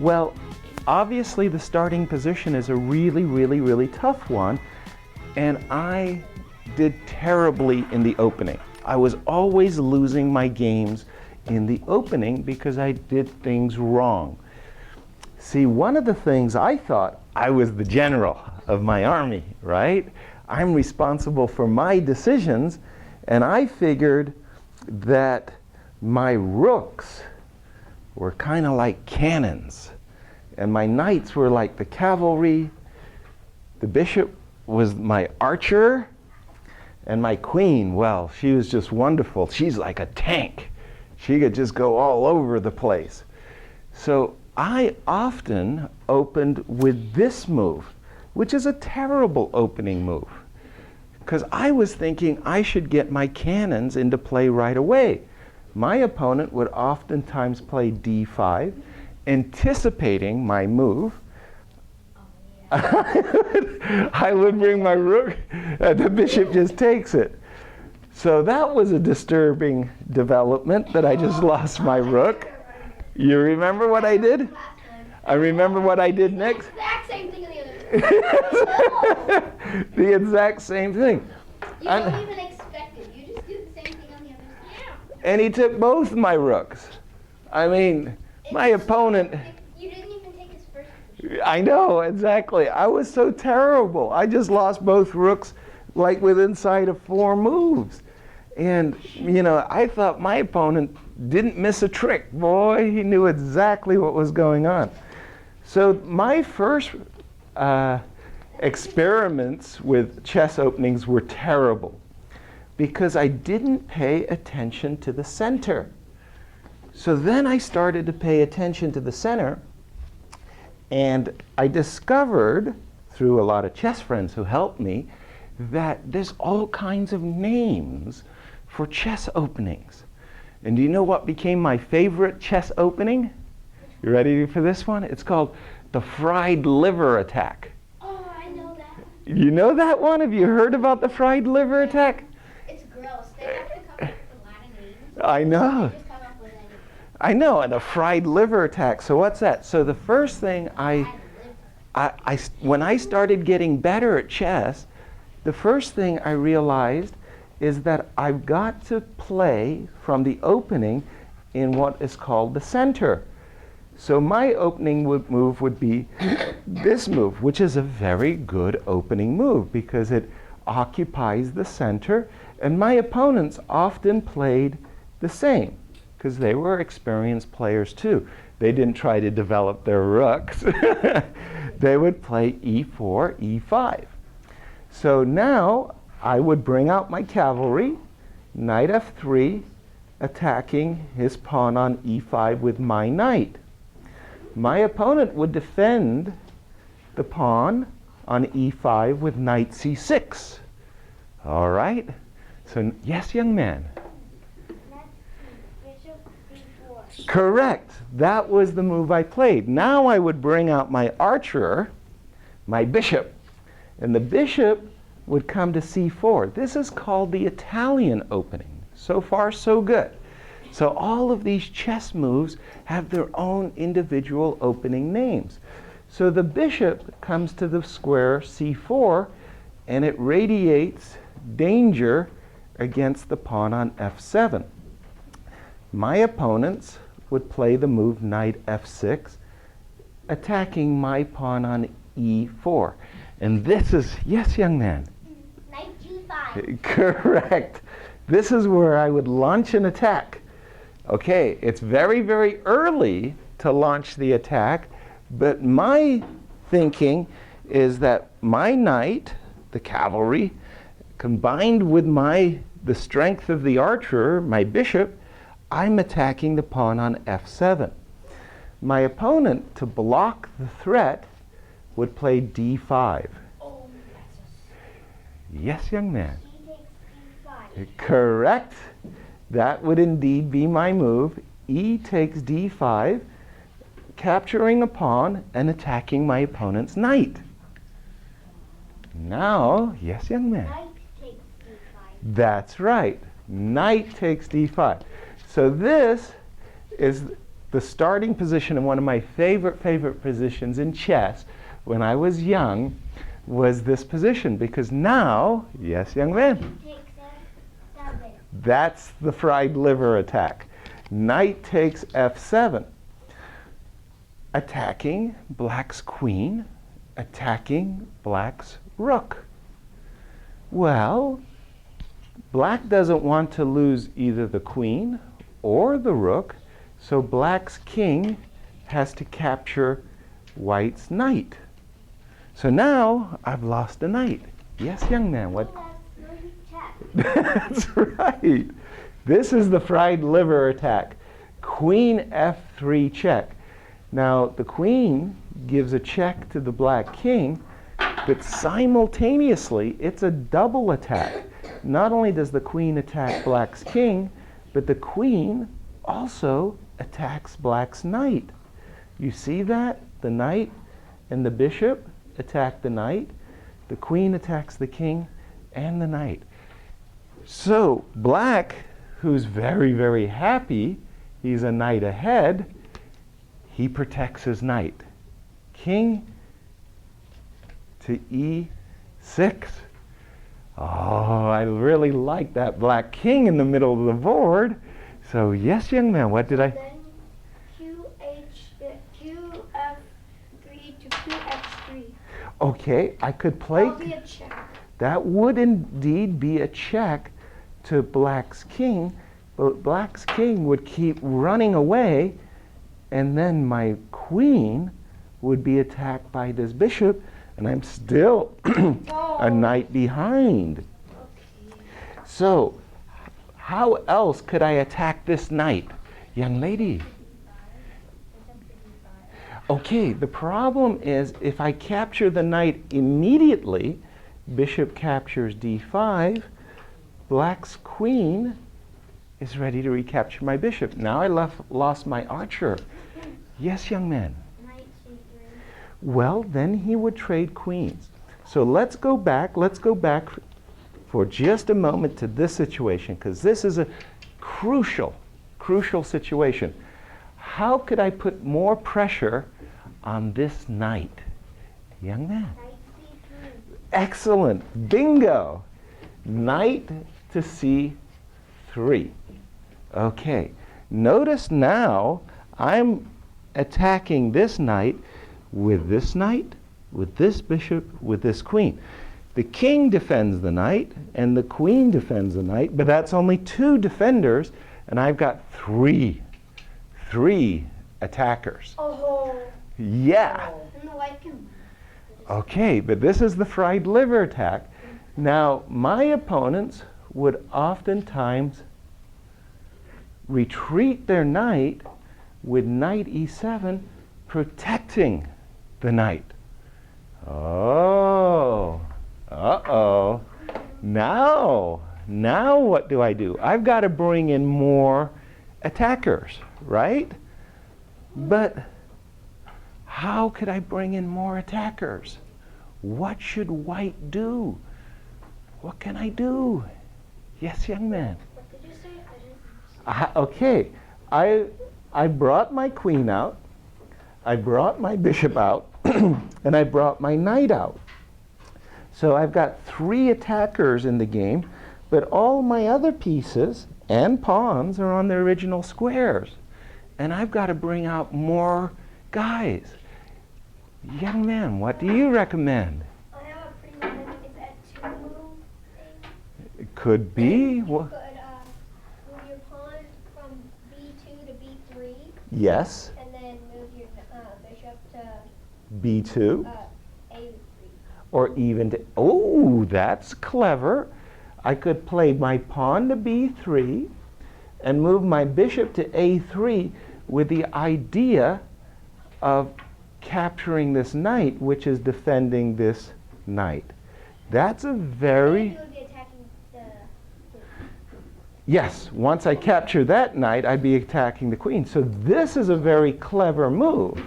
Well, obviously the starting position is a really, really, really tough one, and I did terribly in the opening. I was always losing my games in the opening because I did things wrong. See, one of the things I thought I was the general of my army, right? I'm responsible for my decisions, and I figured that my rooks were kind of like cannons, and my knights were like the cavalry, the bishop was my archer, and my queen, well, she was just wonderful. She's like a tank. She could just go all over the place. So I often opened with this move, which is a terrible opening move, because I was thinking I should get my cannons into play right away. My opponent would oftentimes play d5, anticipating my move. I would bring my rook, and the bishop just takes it. So that was a disturbing development, that I just lost my rook. You remember what I did? I remember what I did next. The exact same thing on the other side. The exact same thing. You don't even expect it. You just do the same thing on the other side. And he took both my rooks. I mean, my opponent... You didn't even take his first. I know, exactly. I was so terrible. I just lost both rooks like within sight of 4 moves. And, you know, I thought my opponent didn't miss a trick. Boy, he knew exactly what was going on. So my first experiments with chess openings were terrible because I didn't pay attention to the center. So then I started to pay attention to the center, and I discovered, through a lot of chess friends who helped me, that there's all kinds of names for chess openings. And do you know what became my favorite chess opening? You ready for this one? It's called the fried liver attack. Oh, I know that. You know that one? Have you heard about the fried liver attack? It's gross. They have to come up with Latin names. I know. They just come up with anything. I know, and a fried liver attack. So what's that? So the first thing when I started getting better at chess, the first thing I realized is that I've got to play from the opening in what is called the center. So my opening move would be this move, which is a very good opening move because it occupies the center, and my opponents often played the same because they were experienced players too. They didn't try to develop their rooks. They would play e4, e5. So now I would bring out my cavalry, knight f3, attacking his pawn on e5 with my knight. My opponent would defend the pawn on e5 with knight c6. All right? So, yes, young man? Bishop b4. Correct. That was the move I played. Now I would bring out my archer, my bishop, and the bishop would come to c4. This is called the Italian opening. So far, so good. So all of these chess moves have their own individual opening names. So the bishop comes to the square c4, and it radiates danger against the pawn on f7. My opponents would play the move knight f6, attacking my pawn on e4. And this is, yes, young man? Knight g5. Correct. This is where I would launch an attack. Okay, it's very, very early to launch the attack, but my thinking is that my knight, the cavalry, combined with the strength of the archer, my bishop, I'm attacking the pawn on f7. My opponent, to block the threat, would play d5. Oh, Yes, young man. he takes d5. Correct. That would indeed be my move. E takes d5, capturing a pawn and attacking my opponent's knight. Now, yes, young man. Knight takes d5. That's right. Knight takes d5. So this is the starting position and one of my favorite positions in chess when I was young was this position, because now, yes, young man, Takes F7. that's the fried liver attack. Knight takes F7, attacking black's queen, attacking black's rook. Well, black doesn't want to lose either the queen or the rook, so black's king has to capture white's knight. So now I've lost a knight. Yes, young man, what? That's right. This is the fried liver attack. Queen F3 check. Now the queen gives a check to the black king, but simultaneously it's a double attack. Not only does the queen attack black's king, but the queen also attacks black's knight. You see that? The knight and the bishop attack the knight. The queen attacks the king and the knight. So black, who's very happy, he's a knight ahead, he protects his knight. King to E6. Oh, I really like that black king in the middle of the board. So yes, young man, what did I? Then QF3 to QX3. Okay, I could play. That'll be a check. That would indeed be a check to black's king, but black's king would keep running away, and then my queen would be attacked by this bishop, and I'm still a knight behind. Okay. So, how else could I attack this knight? Young lady. Okay, the problem is if I capture the knight immediately, bishop captures D5, black's queen is ready to recapture my bishop. Now I lost my archer. Yes, young man. Knight C3. Well, then he would trade queens. So let's go back for just a moment to this situation, because this is a crucial situation. How could I put more pressure on this knight? Young man. Knight C3. Excellent. Bingo. Knight to C3. Okay. Notice now I'm attacking this knight, with this bishop, with this queen. The king defends the knight, and the queen defends the knight, but that's only two defenders, and I've got three attackers. Oh. Yeah. And the white can. Okay, but this is the fried liver attack. Now, my opponents would oftentimes retreat their knight with knight E7, protecting the knight. Oh, uh-oh. Now what do I do? I've got to bring in more attackers, right? But how could I bring in more attackers? What should white do? What can I do? Yes, young man. What did you say? I didn't. Okay, I brought my queen out, I brought my bishop out, and I brought my knight out. So I've got three attackers in the game, but all my other pieces and pawns are on their original squares. And I've got to bring out more guys. Young man, what do you recommend? I have a pretty good idea. Is that two move thing? It could be. You Well, could move your pawn from B2 to B3, yes, and then move your bishop to B2. A3. Or even to, oh, that's clever. I could play my pawn to B3 and move my bishop to A3 with the idea of capturing this knight, which is defending this knight. That's a very... You would be attacking the Yes, once I capture that knight, I'd be attacking the queen. So this is a very clever move.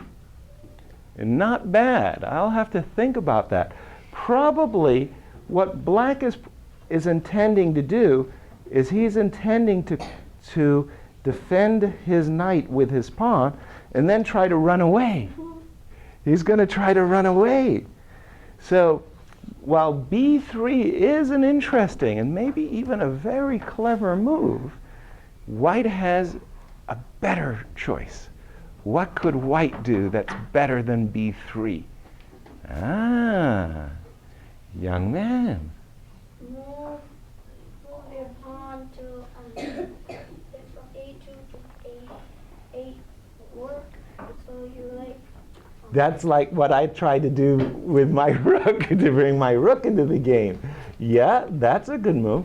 And not bad. I'll have to think about that. Probably what black is intending to do is he's intending to defend his knight with his pawn, and then try to run away. He's going to try to run away. So while b3 is an interesting and maybe even a very clever move, white has a better choice. What could white do that's better than b3? Ah, young man. Move your pawn to from A2 to A4. So you like. That's like what I tried to do with my rook, to bring my rook into the game. Yeah, that's a good move.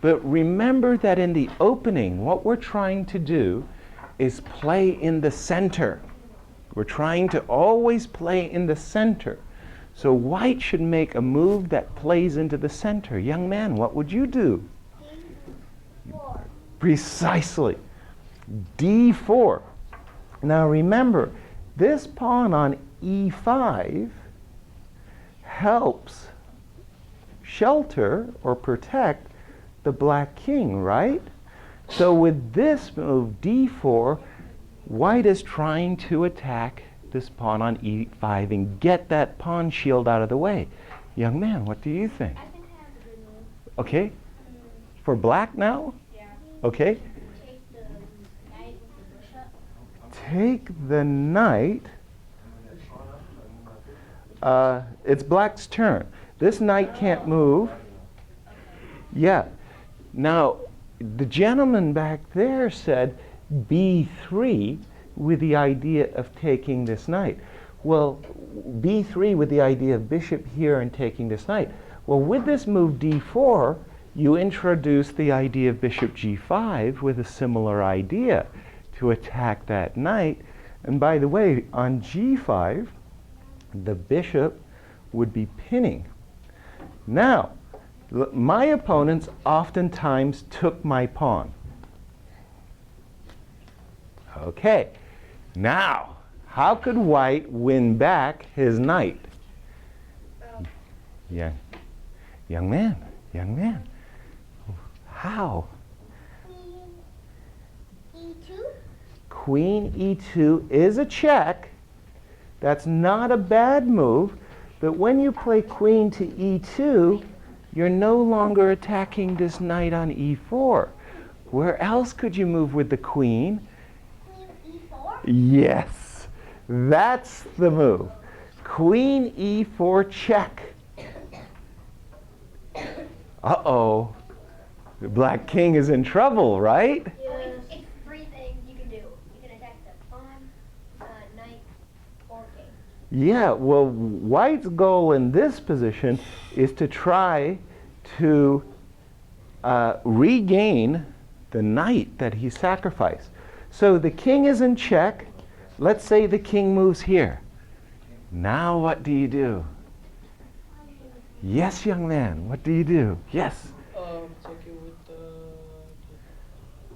But remember that in the opening, what we're trying to do is play in the center. We're trying to always play in the center. So white should make a move that plays into the center. Young man, what would you do? D4. Precisely. D4. Now remember, this pawn on E5 helps shelter or protect the black king, right? So with this move, D4, white is trying to attack this pawn on E5 and get that pawn shield out of the way. Young man, what do you think? I think I have a good move. Okay. For black now? Yeah. Okay. Take the knight with the bishop. Take the knight. It's black's turn. This knight can't move. Yeah. Now, the gentleman back there said b3 with the idea of taking this knight. Well, b3 with the idea of bishop here and taking this knight. Well, with this move d4, you introduce the idea of bishop g5 with a similar idea to attack that knight. And by the way, on g5, the bishop would be pinning. Now, my opponents oftentimes took my pawn. Okay, now, how could white win back his knight? Yeah, young man, how? E2. Queen e2 is a check. That's not a bad move, but when you play queen to e2, you're no longer attacking this knight on e4. Where else could you move with the queen? Queen E4. Yes, that's the move. Queen e4 check. Uh-oh. The black king is in trouble, right? Yes. It's three things you can do. You can attack the pawn, knight, or king. Yeah, well, white's goal in this position is to try to regain the knight that he sacrificed. So the king is in check. Let's say the king moves here. Now what do you do? Yes, young man, what do you do? Yes. Check it with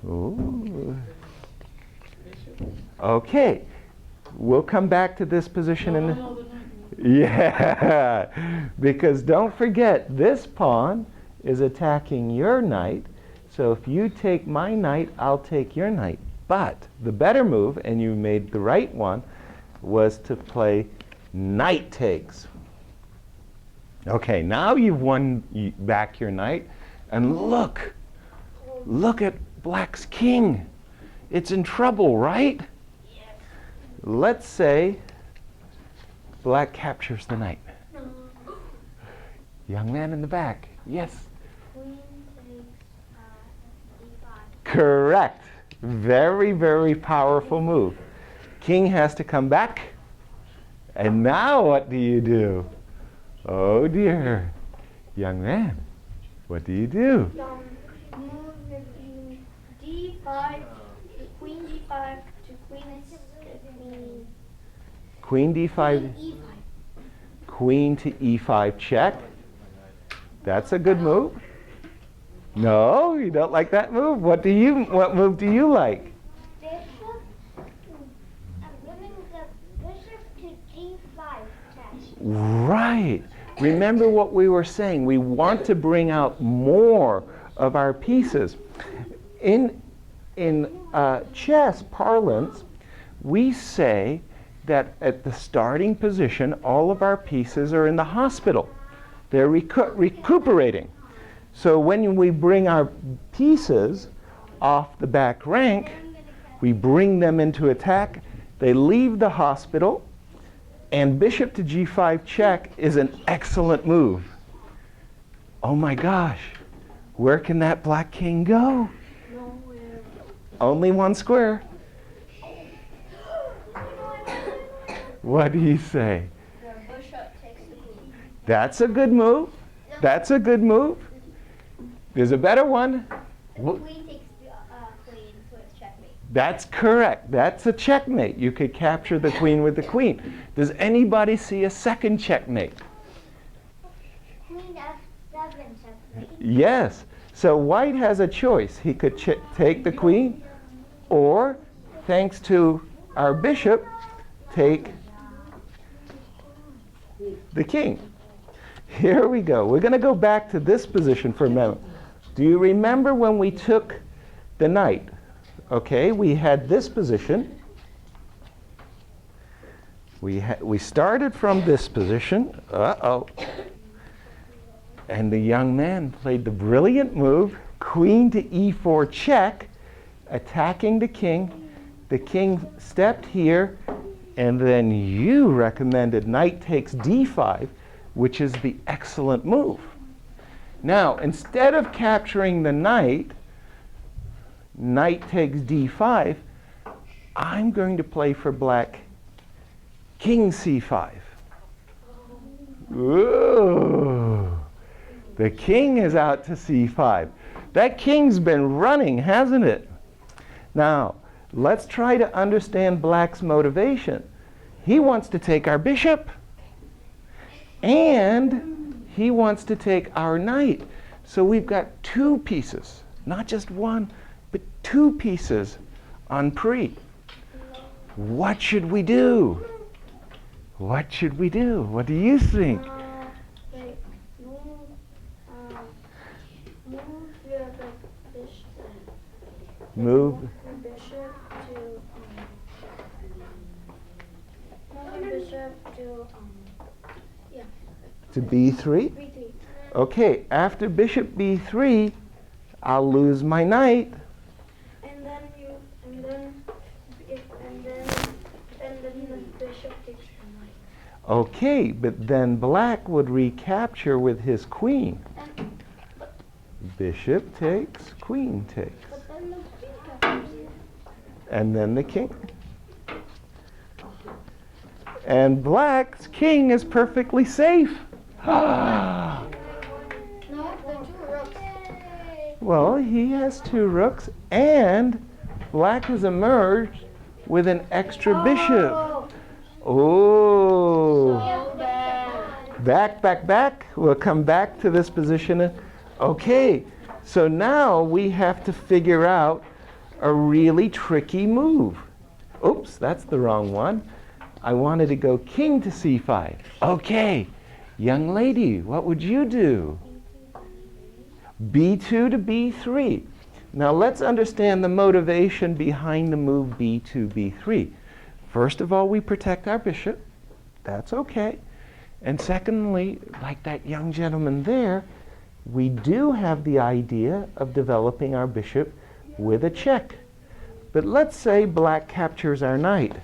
the Ooh. bishop. Okay, we'll come back to this position in No, the knight. Yeah, because don't forget, this pawn is attacking your knight. So if you take my knight, I'll take your knight. But the better move, and you made the right one, was to play knight takes. Okay, now you've won back your knight. And look at black's king. It's in trouble, right? Yes. Let's say black captures the knight. No. Young man in the back. Yes. Queen takes E5. Correct. Very, very powerful move. King has to come back. And now what do you do? Oh dear. Young man, what do you do? Move your king D5 to queen D5 to Queen d5, E5. queen to e5 check. That's a good move. No, you don't like that move? What move do you like? Bishop. I'm giving the bishop to G5 check. Right. Remember what we were saying. We want to bring out more of our pieces. In chess parlance, we say that at the starting position, all of our pieces are in the hospital. They're recuperating. So when we bring our pieces off the back rank, we bring them into attack, they leave the hospital, and bishop to g5 check is an excellent move. Oh my gosh, where can that black king go? Nowhere. Only one square. What do you say? The bishop takes the queen. That's a good move. That's a good move. There's a better one. The queen takes the queen, so it's checkmate. That's correct. That's a checkmate. You could capture the queen with the queen. Does anybody see a second checkmate? Queen f7 checkmate. Yes. So white has a choice. He could take the queen, or, thanks to our bishop, take the king. Here we go. We're going to go back to this position for a moment. Do you remember when we took the knight? Okay, we had this position. We started from this position. Uh-oh. And the young man played the brilliant move, queen to e4 check, attacking the king. The king stepped here, and then you recommended knight takes d5, which is the excellent move. Now, instead of capturing the knight, knight takes d5, I'm going to play for black king c5. Ooh. The king is out to c5. That king's been running, hasn't it? Now, let's try to understand black's motivation. He wants to take our bishop, and he wants to take our knight. So we've got two pieces, not just one, but two pieces on pre. What should we do? What should we do? What do you think? Like, move the bishop. Move. The bishop to move the bishop to yeah. To b3? B3. Okay, after bishop b3, I'll lose my knight. And then the bishop takes the knight. Okay, but then black would recapture with his queen. Bishop takes, queen takes. But then the king captures. And then the king. And black's king is perfectly safe. No, the two rooks. Well, he has two rooks, and black has emerged with an extra bishop. Oh. So bad. Back, back, back. We'll come back to this position. Okay, so now we have to figure out a really tricky move. Oops, that's the wrong one. I wanted to go king to c5. Okay, young lady, what would you do? b2 to b3. Now let's understand the motivation behind the move b2, b3. First of all, we protect our bishop. That's okay. And secondly, like that young gentleman there, we do have the idea of developing our bishop with a check. But let's say black captures our knight.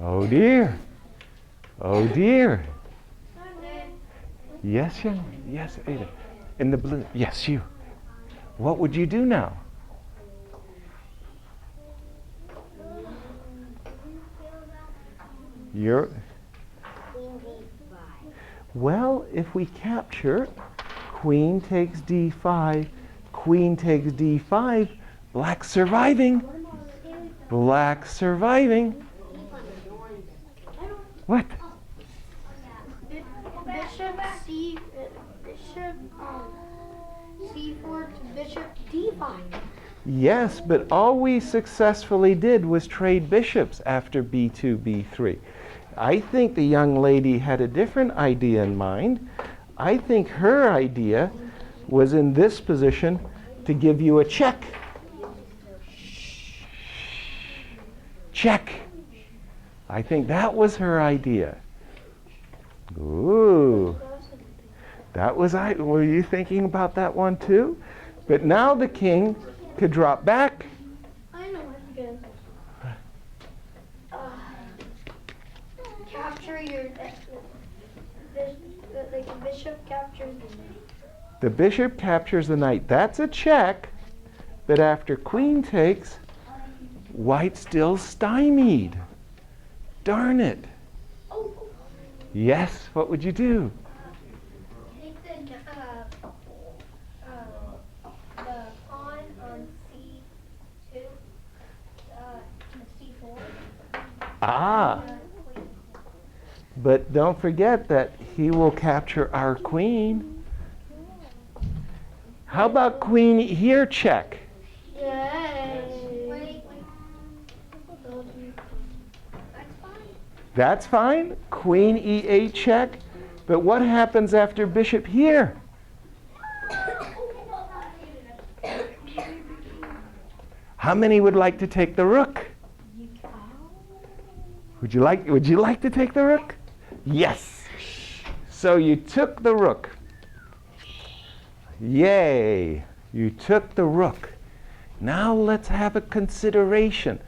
Oh dear. Oh dear. Yes, young. Yes, Ada. In the blue. Yes, you. What would you do now? You're. Well, if we capture, queen takes d5, queen takes d5, black's surviving. Black's surviving. What? Bishop c4 to bishop d5. Yes, but all we successfully did was trade bishops after b2, b3. I think the young lady had a different idea in mind. I think her idea was in this position to give you a check. check. I think that was her idea. Ooh. Were you thinking about that one too? But now the king could drop back. I know what to do. Capture your the bishop captures the knight. The bishop captures the knight. That's a check. But after queen takes, white still stymied. Darn it. Oh. Yes, what would you do? Take the pawn on C2, C4. Ah. Queen. But don't forget that he will capture our queen. How about queen here check? Yay. Wait. That's fine. That's fine. Queen E8 check. But what happens after bishop here? How many would like to take the rook? Would you like to take the rook? Yes. So you took the rook. Yay. You took the rook. Now let's have a consideration.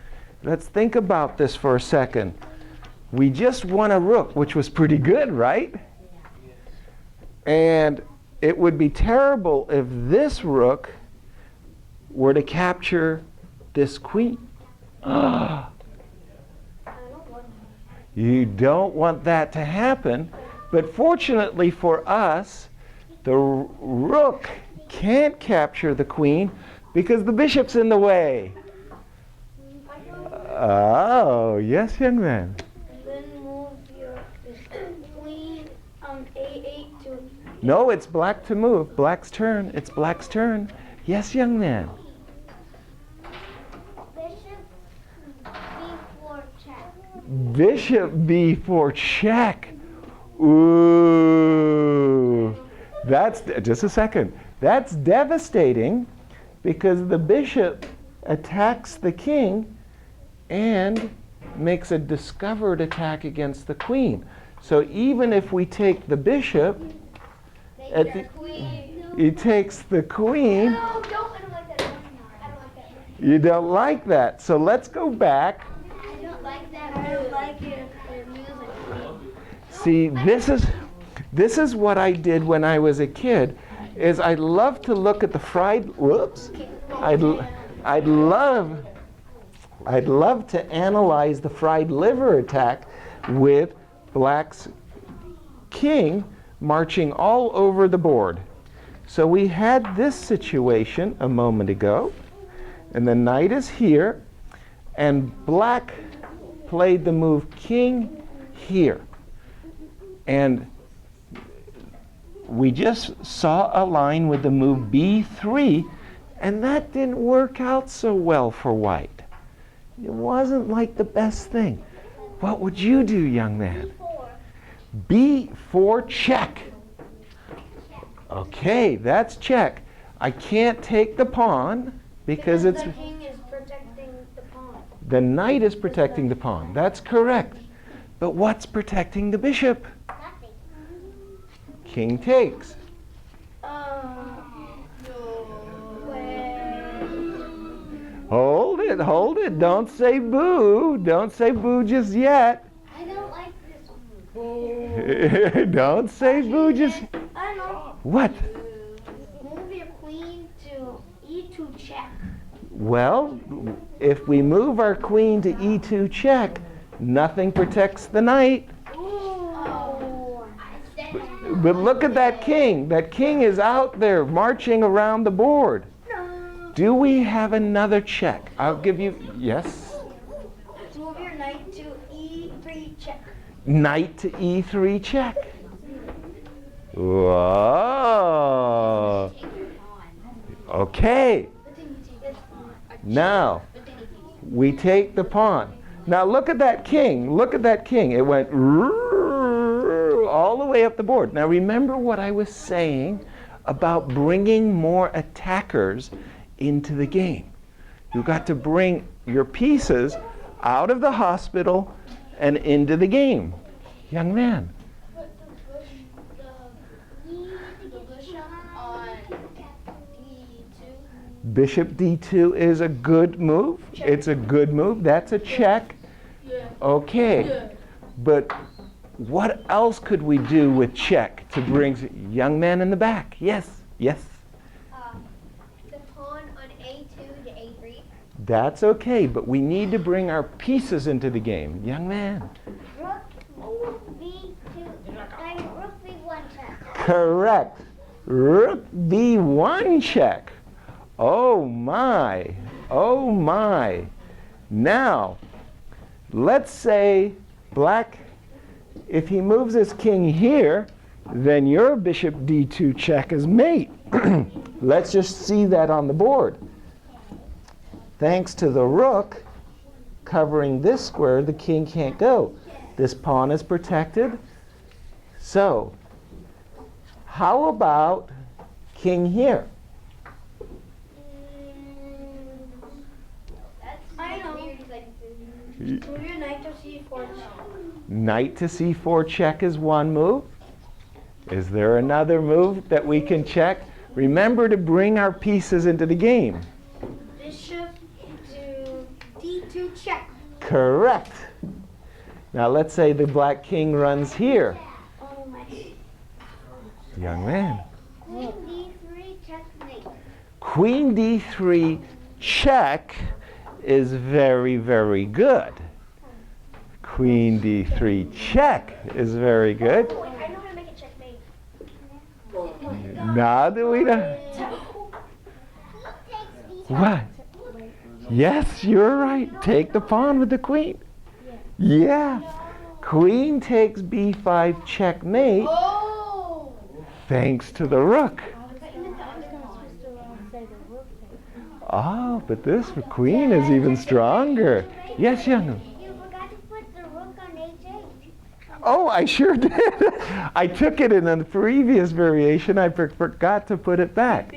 Let's think about this for a second. We just won a rook, which was pretty good, right? And it would be terrible if this rook were to capture this queen. You don't want that to happen. But fortunately for us, the rook can't capture the queen because the bishop's in the way. Oh, yes, young man. Then move your queen A8 to. No, it's black to move. Black's turn. It's black's turn. Yes, young man. Bishop B4 check. Bishop B4 check. Ooh. That's, just a second. That's devastating because the bishop attacks the king and makes a discovered attack against the queen. So even if we take the bishop, he takes the queen. No, don't. I don't like that. I don't like that. You don't like that. So let's go back. I don't like that. I don't like it. See, this is what I did when I was a kid. Is I love to look at the fried. Whoops. I'd love to analyze the fried liver attack with black's king marching all over the board. So we had this situation a moment ago, and the knight is here, and black played the move king here. And we just saw a line with the move b3, and that didn't work out so well for white. It wasn't like the best thing. What would you do, young man? B4 check. Okay, that's check. I can't take the pawn because it's the king is protecting the pawn. the knight is protecting the pawn. That's correct. But what's protecting the bishop? Nothing. King takes. Hold it. Don't say boo. Don't say boo just yet. I don't like this move. Don't say boo just. I know. What? Move your queen to E2 check. Well, if we move our queen to E2 check, nothing protects the knight. Ooh. But look at that king. That king is out there marching around the board. No. Do we have another check? I'll give you, yes. Move your knight to E3 check. Knight to E3 check. Whoa. Okay. Now, we take the pawn. Now look at that king. Look at that king. It went all the way up the board. Now remember what I was saying about bringing more attackers into the game. You got to bring your pieces out of the hospital and into the game. Young man. Put the bishop on D2. Bishop D2 is a good move. Check. It's a good move. That's a check. Yeah. Okay. Yeah. But what else could we do with check to bring young man in the back? Yes. Yes. The pawn on A2 to A3. That's okay, but we need to bring our pieces into the game. Young man. Rook B2. Rook B1 check. Correct. Rook B1 check. Oh my. Oh my. Now, let's say black, if he moves his king here, then your bishop D2 check is mate. Let's just see that on the board. Thanks to the rook covering this square, the king can't go. This pawn is protected. So, how about king here? I know. Move your knight to C4 check. Knight to C4 check is one move. Is there another move that we can check? Remember to bring our pieces into the game. Bishop to D2 check. Correct. Now let's say the black king runs here. Oh my. Young man. Queen D3 checkmate. Queen D3 check is very, very good. Queen D3 check is very good. Oh, I know how to make a checkmate. Now that we know. What? Yes, you're right. Take the pawn with the queen. Yeah. Queen takes B5 checkmate Oh! thanks to the rook. Oh, but this queen is even stronger. Yes, young. You forgot to put the rook on H8. Oh, I sure did. I took it in the previous variation. I forgot to put it back.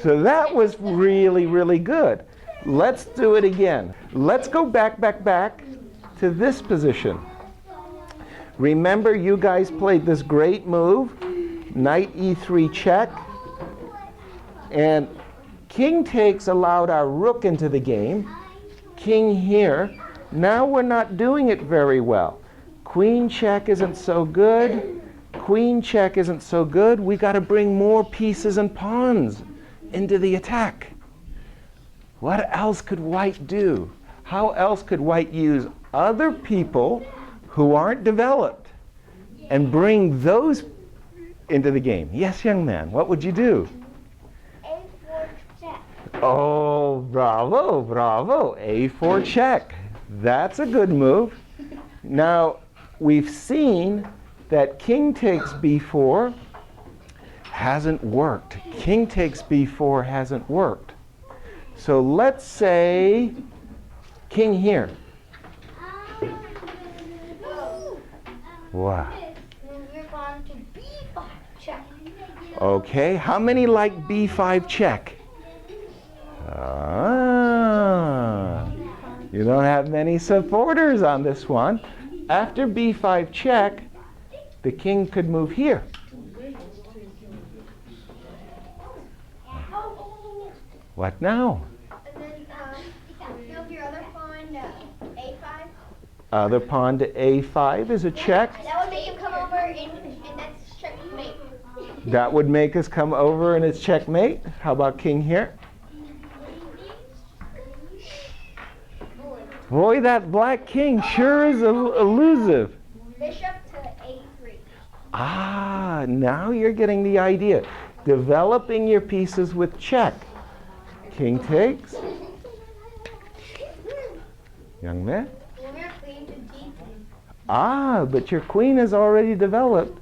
So that was really, really good. Let's do it again. Let's go back to this position. Remember, you guys played this great move, knight E3 check, and king takes allowed our rook into the game. King here. Now we're not doing it very well. Queen check isn't so good. Queen check isn't so good. We got to bring more pieces and pawns into the attack. What else could white do? How else could white use other people who aren't developed and bring those into the game? Yes, young man, what would you do? A4 check. Oh, bravo, bravo. A4 check. That's a good move. Now, we've seen that king takes B4 hasn't worked. King takes B4 hasn't worked. So let's say king here. Wow. Move your pawn to B5 check. Okay, how many like B5 check? Ah, you don't have many supporters on this one. After B5 check, the king could move here. What now? And then move your other pawn to A5. Other pawn to A5 is a check. That would make him come over and that's checkmate. That would make us come over and it's checkmate. How about king here? Boy, that black king sure is elusive. Bishop to A3. Ah, now you're getting the idea. Developing your pieces with check. King takes. Young man. Move your queen to D3. Ah, but your queen is already developed.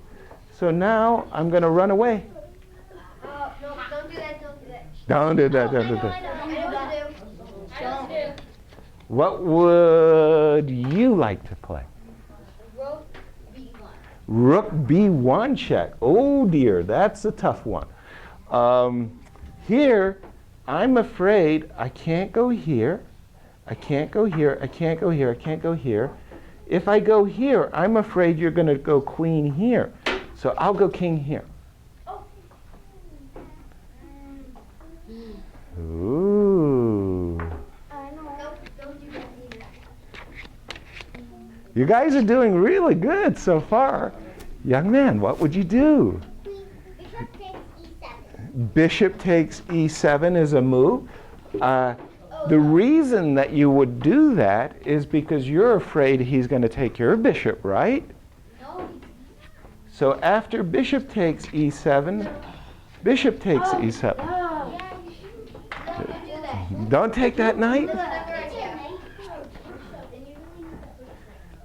So now I'm going to run away. No, don't do that, don't do that. Don't do that, don't do I that. know what to do. I know what to do. What would you like to play? Rook B1. Rook B1 check. Oh dear, that's a tough one. Here, I'm afraid I can't go here. I can't go here. I can't go here. I can't go here. If I go here, I'm afraid you're going to go queen here. So I'll go king here. Ooh. Don't do that either. You guys are doing really good so far. Young man, what would you do? Bishop takes e7. Bishop takes e7 is a move. The reason that you would do that is because you're afraid he's going to take your bishop, right? No. So after bishop takes e7, bishop takes e7. Yeah, don't do that. Don't take that knight. That's a good idea.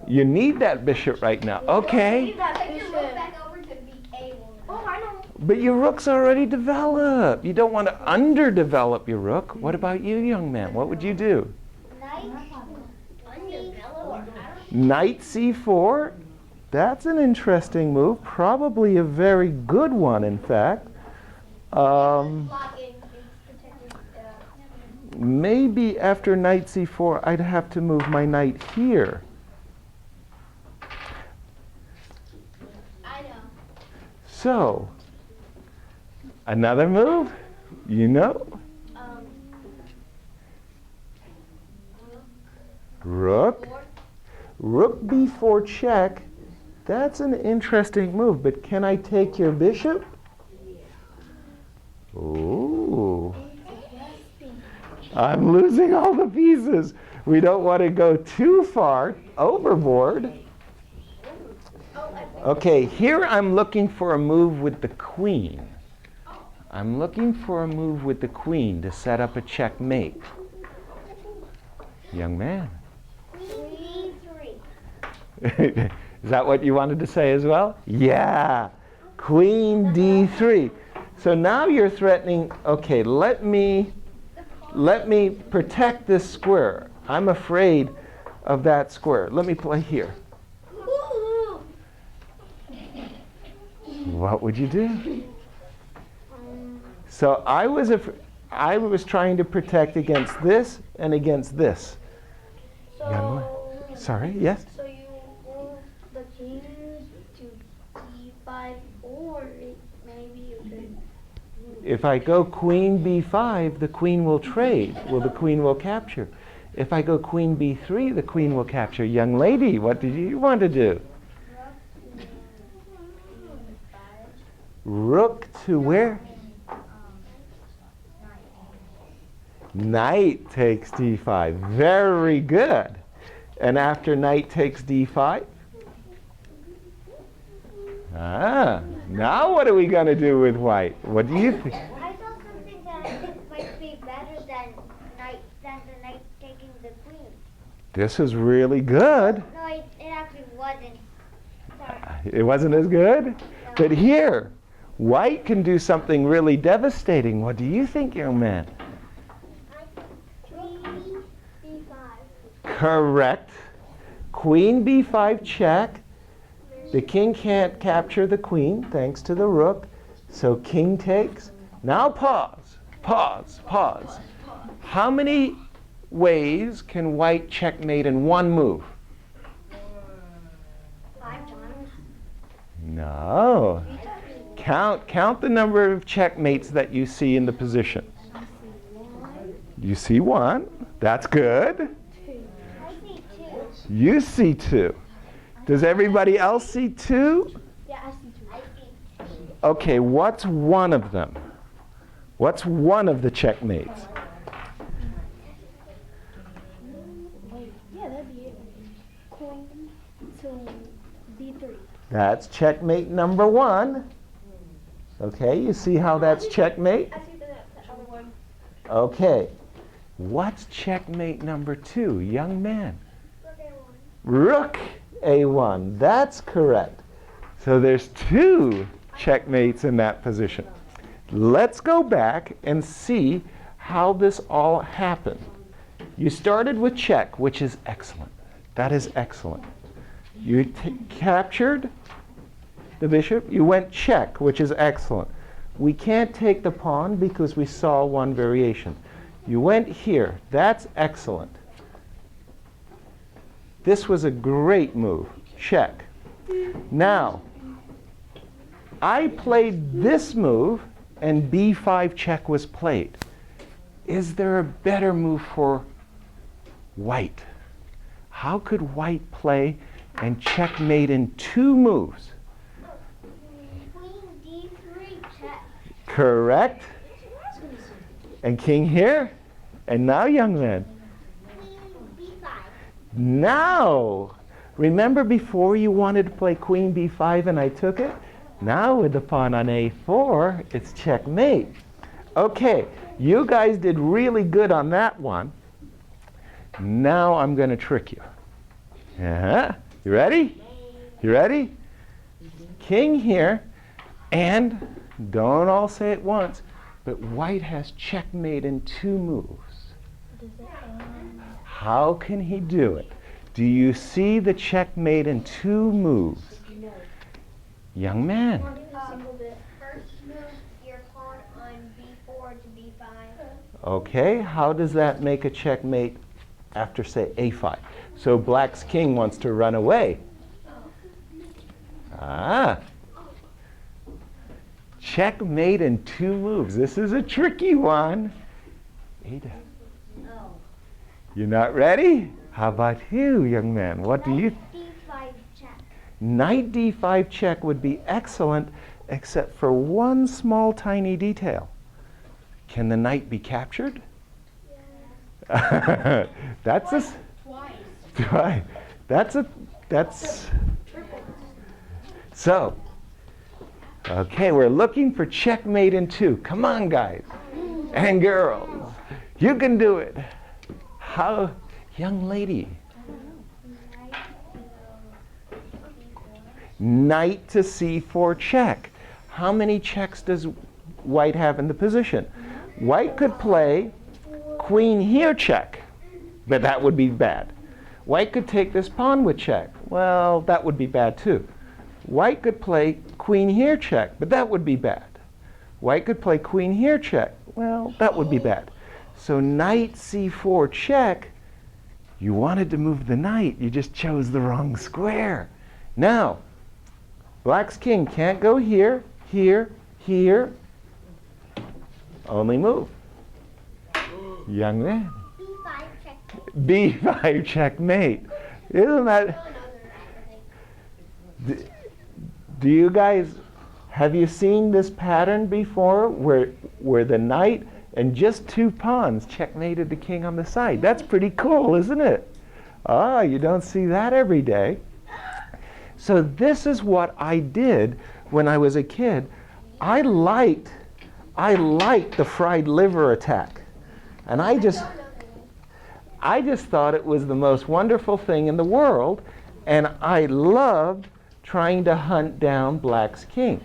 You need that bishop right now. Okay. Take your rook back over to b8. Oh, I know. But your rook's already developed. You don't want to underdevelop your rook. What about you, young man? What would you do? Knight c4. That's an interesting move. Probably a very good one, in fact. Maybe after knight c4, I'd have to move my knight here. I know. So, another move? You know? Rook. Rook b4 check. That's an interesting move, but can I take your bishop? Ooh. I'm losing all the pieces. We don't want to go too far overboard. Okay, here I'm looking for a move with the queen. I'm looking for a move with the queen to set up a checkmate. Young man. Queen Is that what you wanted to say as well? Yeah. Queen d3. So now you're threatening, okay, let me protect this square. I'm afraid of that square. Let me play here. What would you do? So I was trying to protect against this and against this. Young man. Sorry, yes? So you move the king to e5, or maybe you could. If I go queen b5, the queen will trade. Well, the queen will capture. If I go queen b3, the queen will capture. Young lady, what did you want to do? Rook to where? Knight takes d5. Very good. And after knight takes d5? Now what are we going to do with white? What do you think? I saw something that might be better than the knight taking the queen. This is really good. No, it actually wasn't. Sorry. It wasn't as good? No. But here, white can do something really devastating. What do you think, young man? Queen b5. Correct. Queen b5 check. The king can't capture the queen thanks to the rook. So king takes. Now pause. Pause. Pause. How many ways can white checkmate in one move? 5 times. No. Count the number of checkmates that you see in the position. You see one. That's good. I see 2. You see 2. Does everybody else see 2? Yeah, I see 2. I see 2. Okay, what's one of them? What's one of the checkmates? Yeah, that'd be it. Queen to d3. That's checkmate number 1. Okay, you see how that's checkmate? I see the other one. Okay. What's checkmate number 2, young man? Look at one. Rook a1. That's correct. So there's 2 checkmates in that position. Let's go back and see how this all happened. You started with check, which is excellent. That is excellent. You captured the bishop. You went check, which is excellent. We can't take the pawn because we saw one variation. You went here. That's excellent. This was a great move. Check. Now, I played this move, and b5 check was played. Is there a better move for white? How could white play and checkmate in 2 moves? Queen d3 check. Correct. And king here. And now, young man. Queen b5. Now, remember before you wanted to play queen b5 and I took it? Now with the pawn on a4, it's checkmate. Okay, you guys did really good on that one. Now I'm going to trick you. You ready? You ready? King here, and don't all say it once, but white has checkmate in 2 moves. How can he do it? Do you see the checkmate in 2 moves? Young man. First move your pawn on b4 to b5. Okay, how does that make a checkmate after, say, a5? So black's king wants to run away. Checkmate in 2 moves. This is a tricky one. Ada. You're not ready? How about you, young man? What do you? d5 check. Knight d5 check would be excellent, except for one small tiny detail. Can the knight be captured? Yeah. That's a. Twice. That's. So. Okay, we're looking for checkmate in 2. Come on, guys and girls, you can do it. How, young lady? Knight to c4 check. How many checks does white have in the position? White could play queen here check, but that would be bad. White could take this pawn with check. Well, that would be bad too. White could play queen here check, but that would be bad. White could play queen here check. Well, that would be bad. So knight c4 check, you wanted to move the knight, you just chose the wrong square. Now, black's king can't go here, here, here. Only move. Young man. b5 check. b5 checkmate. Isn't that? Do you guys, have you seen this pattern before where the knight and just 2 pawns checkmated the king on the side? That's pretty cool, isn't it? Ah, you don't see that every day. So this is what I did when I was a kid. I liked the fried liver attack. And I just thought it was the most wonderful thing in the world, and I loved trying to hunt down black's king.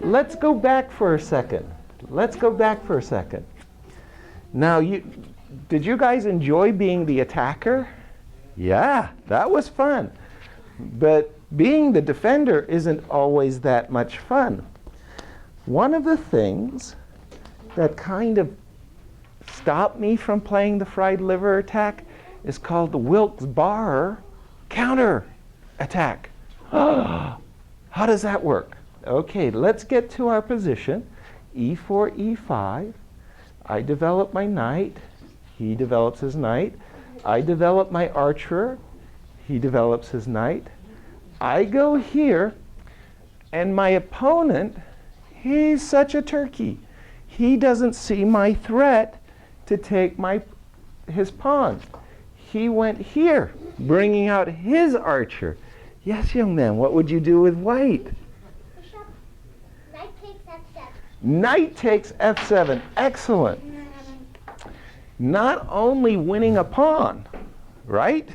Let's go back for a second. Now, did you guys enjoy being the attacker? Yeah, that was fun. But being the defender isn't always that much fun. One of the things that kind of stopped me from playing the fried liver attack is called the Wilkes-Barre counter attack. How does that work? Okay, let's get to our position. e4, e5. I develop my knight. He develops his knight. I develop my archer. He develops his knight. I go here, and my opponent, he's such a turkey. He doesn't see my threat to take his pawn. He went here, bringing out his archer. Yes, young man, what would you do with white? Bishop, knight takes f7. Knight takes f7. Excellent. Not only winning a pawn, right?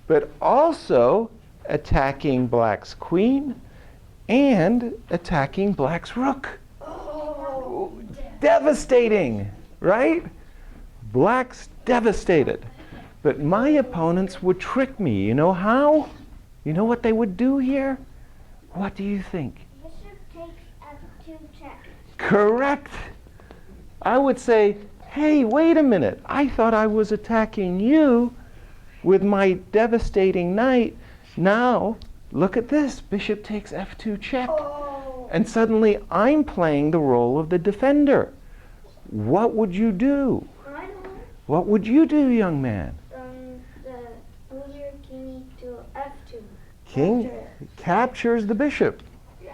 But also attacking black's queen and attacking black's rook. Oh, devastating, right? Black's devastated. But my opponents would trick me. You know how? You know what they would do here? What do you think? Bishop takes f2 check. Correct. I would say, hey, wait a minute. I thought I was attacking you. with my devastating knight, now look at this. Bishop takes f2 check. Oh. And suddenly I'm playing the role of the defender. What would you do? I know. What would you do, young man? Move your king to f2. King Capture. captures the bishop. Yay.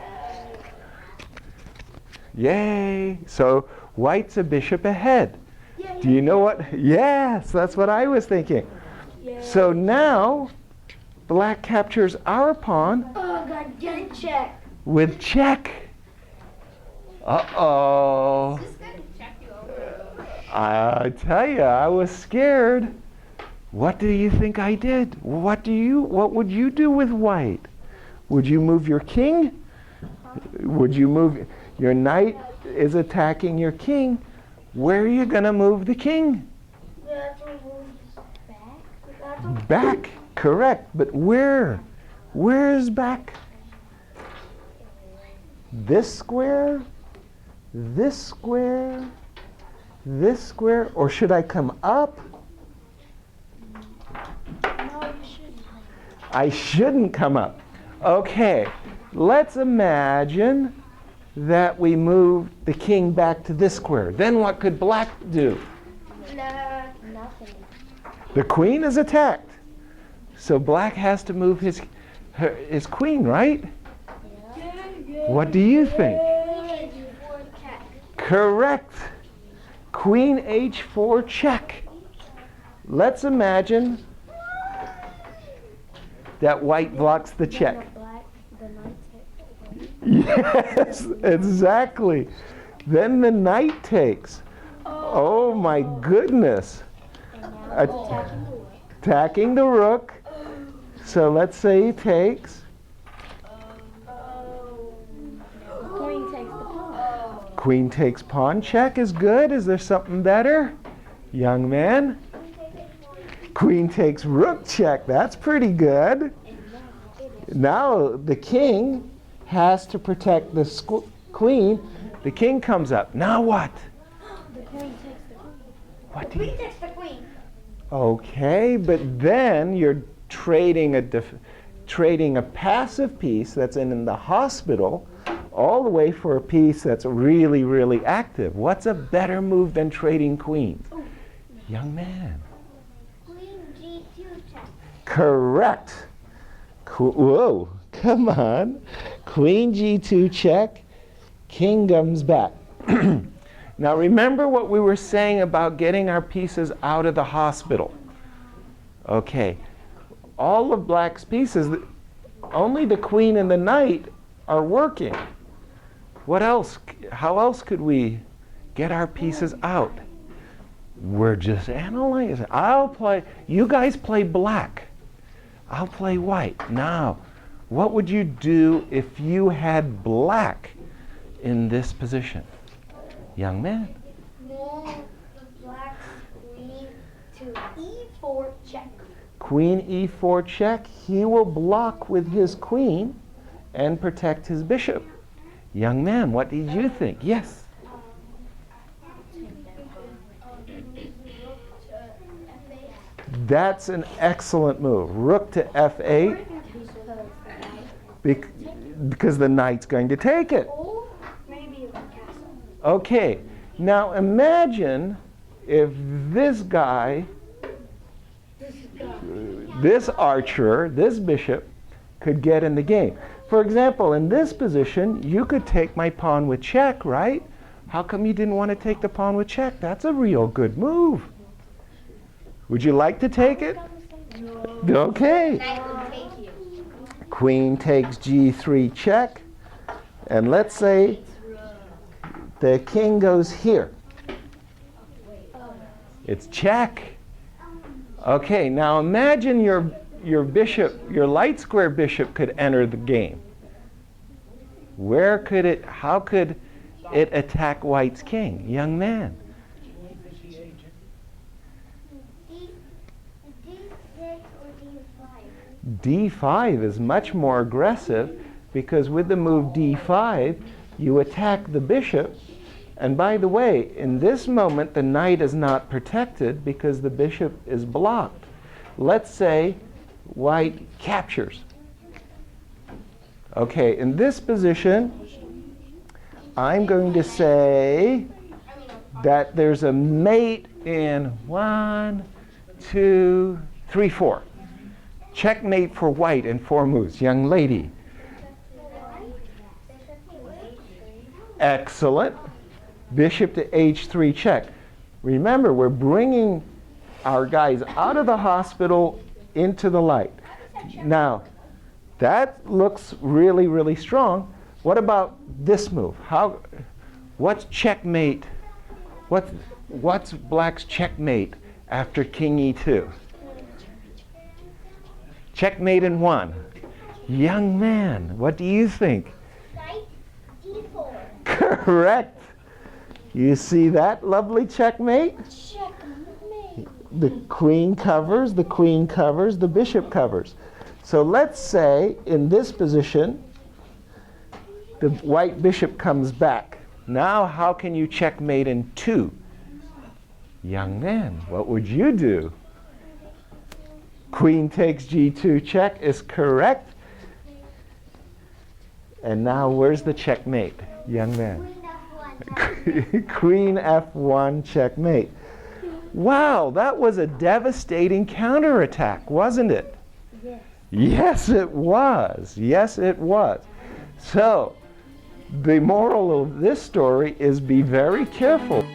Yay! So white's a bishop ahead. Yay. Do you know what? Yes, that's what I was thinking. Yay. So now black captures our pawn Oh, God, get check. with check. Uh-oh. I tell you, I was scared. What do you think I did? What would you do with white? Would you move your king? Would you move your knight is attacking your king? Where are you going to move the king? We have to move back. We have to Back, correct. But where? Where is back? This square? This square? This square? Or should I come up? No, you shouldn't. I shouldn't come up. Okay, let's imagine that we move the king back to this square. Then what could black do? Nothing. The queen is attacked. So black has to move his queen, right? What do you think? Correct. Queen h4 check. Let's imagine that white blocks the check. Yes, exactly. Then the knight takes. Oh my goodness. Attacking the rook. So let's say he takes. Queen takes the pawn. Queen takes pawn check is good. Is there something better? Young man. Queen takes rook check. That's pretty good. Now the king has to protect the queen. The king comes up. Now what? The queen takes the queen. What do you? Queen takes the queen. Okay, but then you're trading a passive piece that's in the hospital all the way for a piece that's really, really active. What's a better move than trading queens? Young man. Queen g2 check. Correct. Whoa, come on. Queen g2 check. King comes back. Now remember what we were saying about getting our pieces out of the hospital. Okay. All of black's pieces, only the queen and the knight are working. What else? How else could we get our pieces out? We're just analyzing. You guys play black. I'll play white. Now, what would you do if you had black in this position? Young man. Move the black queen to e4 check. Queen e4 check. He will block with his queen and protect his bishop. Young man, what did you think? Yes. That's an excellent move. Rook to f8 because the knight's going to take it. Or maybe a castle. Okay, now imagine if this guy, this archer, this bishop, could get in the game. For example, in this position, you could take my pawn with check, right? How come you didn't want to take the pawn with check? That's a real good move. Would you like to take it? No. Okay. Queen takes g3 check. And let's say the king goes here. It's check. Okay, now imagine your bishop, your light square bishop could enter the game. How could it attack white's king? Young man. D5 is much more aggressive because with the move D5, you attack the bishop. And by the way, in this moment, the knight is not protected because the bishop is blocked. let's say white captures. Okay, in this position, I'm going to say that there's a mate in 1, 2, 3, 4. Checkmate for white in 4 moves. Young lady. Excellent. Bishop to h3 check. Remember, we're bringing our guys out of the hospital into the light. Now, that looks really, really strong. What about this move? What's checkmate? What's black's checkmate after king e2? Checkmate in 1. Young man, what do you think? Knight d4. Correct. You see that lovely checkmate? Checkmate. The queen covers, the queen covers, the bishop covers. So let's say in this position, the white bishop comes back. Now how can you checkmate in 2? Young man, what would you do? Queen takes g2 check is correct. And now where's the checkmate, young man? Queen f1 checkmate. Wow, that was a devastating counterattack, wasn't it? Yes. Yes, it was. Yes, it was. So, the moral of this story is be very careful.